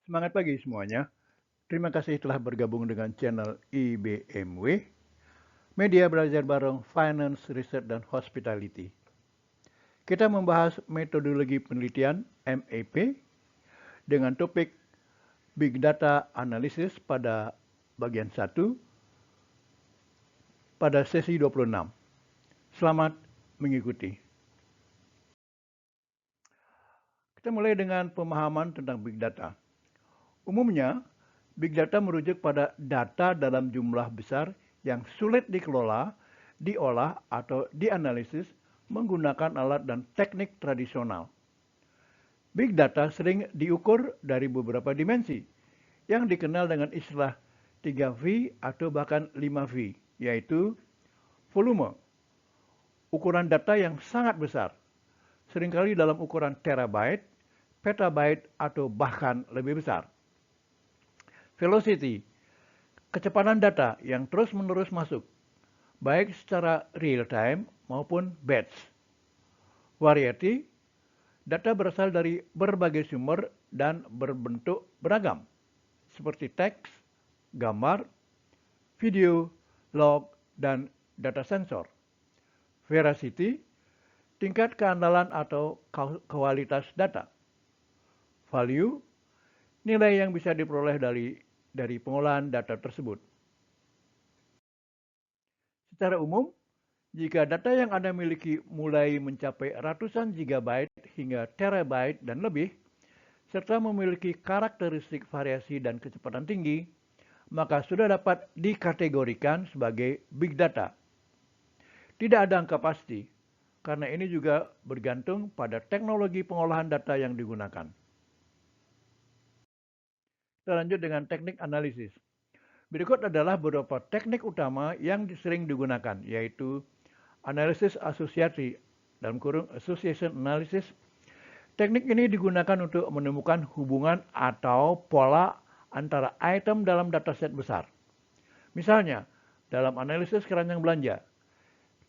Semangat pagi semuanya. Terima kasih telah bergabung dengan channel IBMW, Media Belajar Bareng Finance, Research, dan Hospitality. Kita membahas metodologi penelitian MAP dengan topik Big Data Analysis pada bagian 1 pada sesi 26. Selamat mengikuti. Kita mulai dengan pemahaman tentang Big Data. Umumnya, Big Data merujuk pada data dalam jumlah besar yang sulit dikelola, diolah, atau dianalisis menggunakan alat dan teknik tradisional. Big Data sering diukur dari beberapa dimensi yang dikenal dengan istilah 3V atau bahkan 5V, yaitu volume, ukuran data yang sangat besar, seringkali dalam ukuran terabyte, petabyte, atau bahkan lebih besar. Velocity, kecepatan data yang terus-menerus masuk, baik secara real-time maupun batch. Variety, data berasal dari berbagai sumber dan berbentuk beragam, seperti teks, gambar, video, log, dan data sensor. Veracity, tingkat keandalan atau kualitas data. Value, nilai yang bisa diperoleh dari pengolahan data tersebut. Secara umum, jika data yang Anda miliki mulai mencapai ratusan gigabyte hingga terabyte dan lebih, serta memiliki karakteristik variasi dan kecepatan tinggi, maka sudah dapat dikategorikan sebagai big data. Tidak ada angka pasti, karena ini juga bergantung pada teknologi pengolahan data yang digunakan. Kita lanjut dengan teknik analisis. Berikut adalah beberapa teknik utama yang sering digunakan, yaitu analisis asosiasi, dalam kurung association analysis. Teknik ini digunakan untuk menemukan hubungan atau pola antara item dalam dataset besar. Misalnya, dalam analisis keranjang belanja,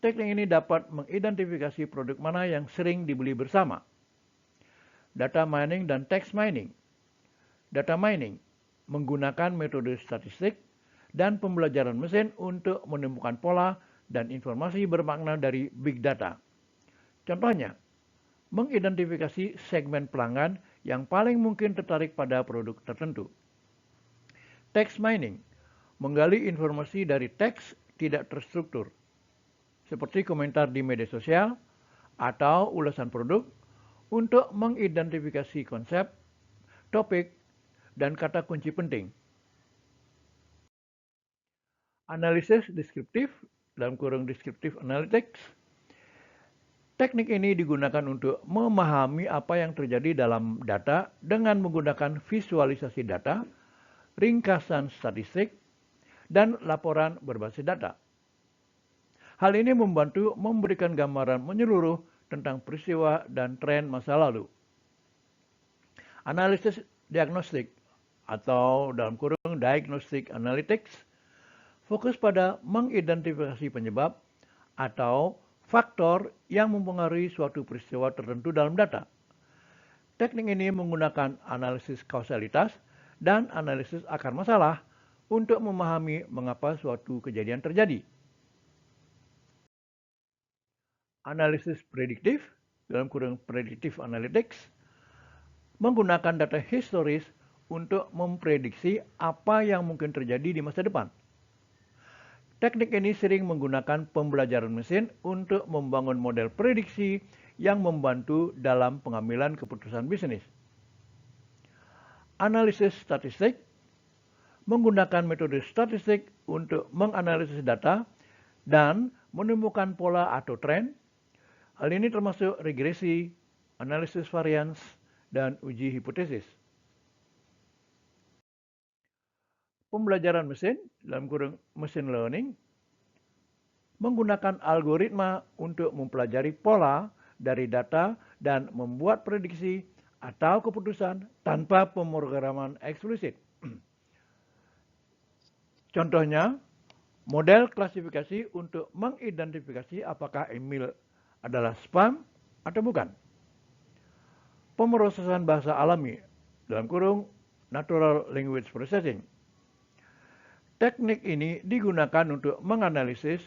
teknik ini dapat mengidentifikasi produk mana yang sering dibeli bersama. Data mining dan text mining. Data mining menggunakan metode statistik dan pembelajaran mesin untuk menemukan pola dan informasi bermakna dari big data. Contohnya, mengidentifikasi segmen pelanggan yang paling mungkin tertarik pada produk tertentu. Text mining menggali informasi dari teks tidak terstruktur, seperti komentar di media sosial atau ulasan produk, untuk mengidentifikasi konsep, topik, dan kata kunci penting. Analisis deskriptif, dalam kurung descriptive analytics. Teknik ini digunakan untuk memahami apa yang terjadi dalam data dengan menggunakan visualisasi data, ringkasan statistik, dan laporan berbasis data. Hal ini membantu memberikan gambaran menyeluruh tentang peristiwa dan tren masa lalu. Analisis diagnostik atau dalam kurung diagnostic analytics fokus pada mengidentifikasi penyebab atau faktor yang mempengaruhi suatu peristiwa tertentu dalam data. Teknik ini menggunakan analisis kausalitas dan analisis akar masalah untuk memahami mengapa suatu kejadian terjadi. Analisis prediktif, dalam kurung predictive analytics, menggunakan data historis untuk memprediksi apa yang mungkin terjadi di masa depan. Teknik ini sering menggunakan pembelajaran mesin untuk membangun model prediksi yang membantu dalam pengambilan keputusan bisnis. Analisis statistik menggunakan metode statistik untuk menganalisis data dan menemukan pola atau tren. Hal ini termasuk regresi, analisis varians, dan uji hipotesis. Pembelajaran mesin, dalam kurung machine learning, menggunakan algoritma untuk mempelajari pola dari data dan membuat prediksi atau keputusan tanpa pemrograman eksplisit. Contohnya, model klasifikasi untuk mengidentifikasi apakah email adalah spam atau bukan. Pemrosesan bahasa alami, dalam kurung Natural Language Processing. Teknik ini digunakan untuk menganalisis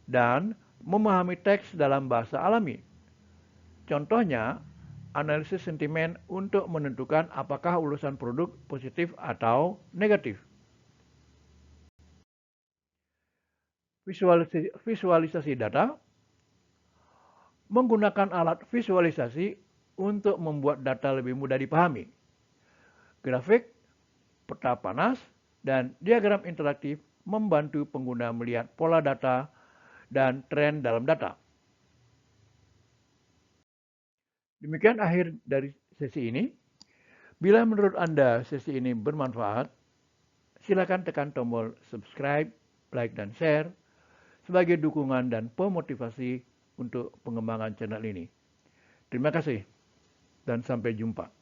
dan memahami teks dalam bahasa alami. Contohnya, analisis sentimen untuk menentukan apakah ulasan produk positif atau negatif. Visualisasi data menggunakan alat visualisasi untuk membuat data lebih mudah dipahami. Grafik, peta panas, dan diagram interaktif membantu pengguna melihat pola data dan tren dalam data. Demikian akhir dari sesi ini. Bila menurut Anda sesi ini bermanfaat, silakan tekan tombol subscribe, like, dan share sebagai dukungan dan pemotivasi untuk pengembangan channel ini. Terima kasih dan sampai jumpa.